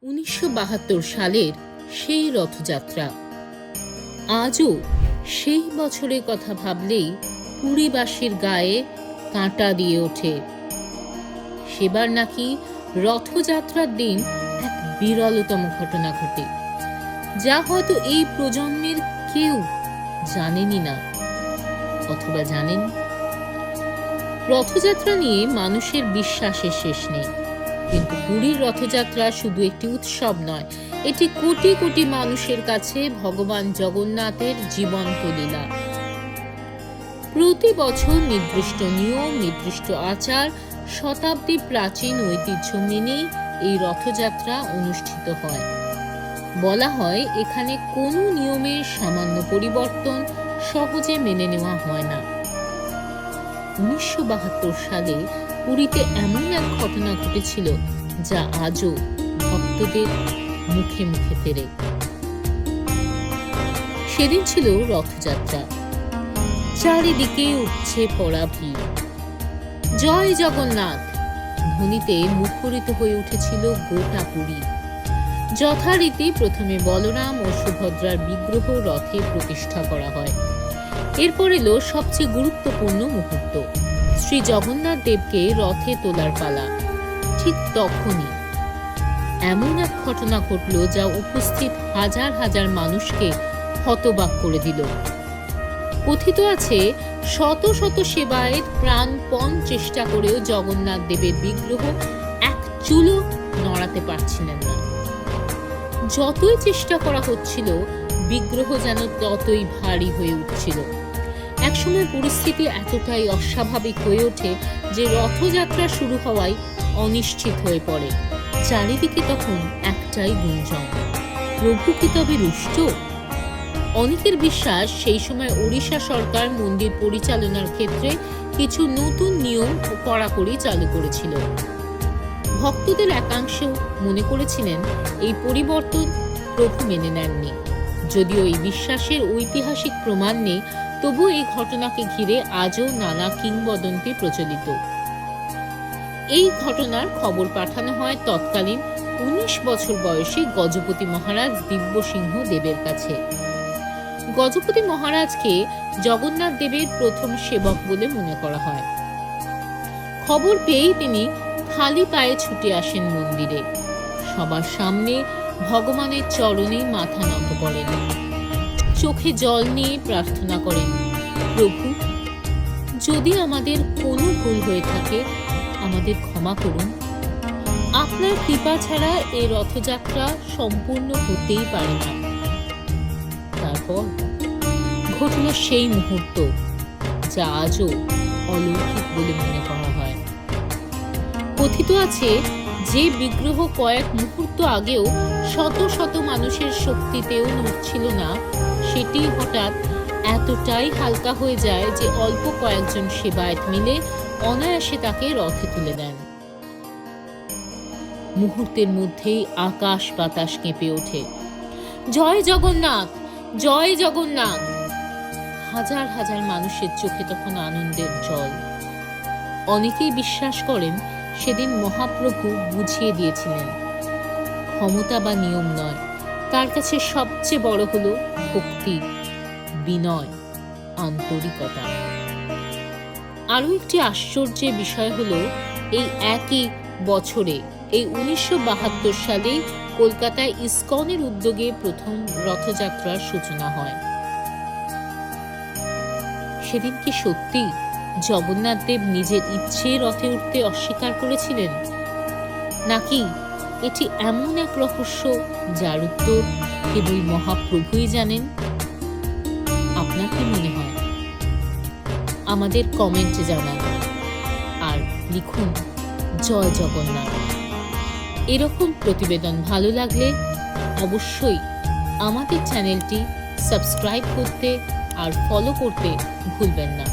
1972 সালের সেই রথযাত্রা। আজও সেই বছরের কথা ভাবলেই পুরীবাসীর গায়ে কাঁটা দিয়ে ওঠে। সেবার নাকি রথযাত্রার দিন এক বিরলতম ঘটনা ঘটে, যা হয়তো এই প্রজন্মের কেউ জানেনই না, অথবা জানেন। রথযাত্রা নিয়ে মানুষের বিশ্বাসের শেষ নেই, কিন্তু পুরীর রথযাত্রা শুধু একটি উৎসব নয়, এটি কোটি কোটি মানুষের কাছে ভগবান জগন্নাথের জীবন্ত লীলা। প্রতি বছর নির্দিষ্ট নিয়ম, নির্দিষ্ট আচার, শতাব্দী প্রাচীন ঐতিহ্য মেনেই এই রথযাত্রা অনুষ্ঠিত হয়। বলা হয়, এখানে কোনো নিয়মের সামান্য পরিবর্তন সহজে মেনে নেওয়া হয় না। 1972 সালে পুরীতে এমন এক ঘটনা ঘটেছিল, যা আজও ভক্তদের মুখে মুখে ফেরে। সেদিন ছিল রথযাত্রা। চারিদিকে উপচে পড়া ভিড়। জয় জগন্নাথ ধ্বনিতে মুখরিত হয়ে উঠেছিল গোটা পুরী। যথারীতি প্রথমে বলরাম ও সুভদ্রার বিগ্রহ রথে প্রতিষ্ঠা করা হয়। এরপর এলো সবচেয়ে গুরুত্বপূর্ণ মুহূর্ত, শ্রী জগন্নাথ দেবকে রথে তোলার পালা। ঠিক তখনই এমন এক ঘটনা ঘটল, যা উপস্থিত হাজার হাজার মানুষকে হতবাক করে দিল। কথিত আছে, শত শত সেবায়েত প্রাণপণ চেষ্টা করেও জগন্নাথ দেবের বিগ্রহ এক চুলো নড়াতে পারছিলেন না। যতই চেষ্টা করা হচ্ছিল, বিগ্রহ যেন ততই ভারী হয়ে উঠছিল। একসময় পরিস্থিতি এতটাই অস্বাভাবিক হয়ে ওঠে যে রথযাত্রা শুরু হওয়ায় অনিশ্চিত হয়ে পড়ে। চারিদিকে তখন একটাই গুঞ্জন, প্রভু কি তবে রুষ্ট? অনেকের বিশ্বাস, সেই সময় ওড়িশা সরকার মন্দির পরিচালনার ক্ষেত্রে কিছু নতুন নিয়ম ও কড়াকড়ি চালু করেছিল। ভক্তদের একাংশ মনে করেছিলেন এই পরিবর্তন প্রভু মেনে নেননি। যদিও এই বিশ্বাসের ঐতিহাসিক প্রমাণ নেই, তবু এই ঘটনাকে ঘিরে আজও নানা কিংবদন্তি প্রচলিত। এই ঘটনার খবর পাঠানো হয় তৎকালীন 19 বছর বয়সী গজপতি মহারাজ দিব্যসিংহ দেবের কাছে। গজপতি মহারাজকে জগন্নাথ দেবের প্রথম সেবক বলে মনে করা হয়। খবর পেয়েই তিনি খালি পায়ে ছুটে আসেন মন্দিরে। সবার সামনে ভগবানের চরণে মাথা নত করেন, চোখে জল নিয়ে প্রার্থনা করেন, প্রভু, যদি আমাদের কোনো ভুল হয়ে থাকে আমাদের ক্ষমা করুন। আপনার কৃপা ছাড়া এই রথযাত্রা সম্পূর্ণ হতেই পারে না। তারপর ঘটল সেই মুহূর্ত, যা আজও অলৌকিক বলে মনে করা হয়। কথিত আছে, যে বিগ্রহ কয়েক মুহূর্ত আগেও শত শত মানুষের শক্তিতেও নড়ছিল না, সেটি হঠাৎ এতটাই হালকা হয়ে যায় যে অল্প কয়েকজন সেবায়েত মিলে অনায়াসে তাকে রথে তুলে দেন। মুহূর্তের মধ্যেই আকাশ বাতাস কেঁপে ওঠে, জয় জগন্নাথ, জয় জগন্নাথ। হাজার হাজার মানুষের চোখে তখন আনন্দের জল। অনেকেই বিশ্বাস করেন, সেদিন মহাপ্রভু বুঝিয়ে দিয়েছিলেন, ক্ষমতা বা নিয়ম নয়, তার কাছে সবচেয়ে বড় হলো ভক্তি, বিনয়, আন্তরিকতা। আরো একটি আশ্চর্যের বিষয় হলো, এই একই বছরে, এই 1972 সালে কলকাতায় ইসকনের উদ্যোগে প্রথম রথযাত্রার সূচনা হয়। সেদিন কি সত্যি জগন্নাথ দেব নিজের ইচ্ছে রথে উঠতে অস্বীকার করেছিলেন, নাকি এটি এমন এক রহস্য যার উত্তর কেবল মহাপ্রভুই জানেন? আপনার কি মনে হয়? আমাদের কমেন্টে জানান, আর লিখুন জয় জগন্নাথ। এরকম প্রতিবেদন ভালো লাগলে অবশ্যই আমাদের চ্যানেলটি সাবস্ক্রাইব করতে আর ফলো করতে ভুলবেন না।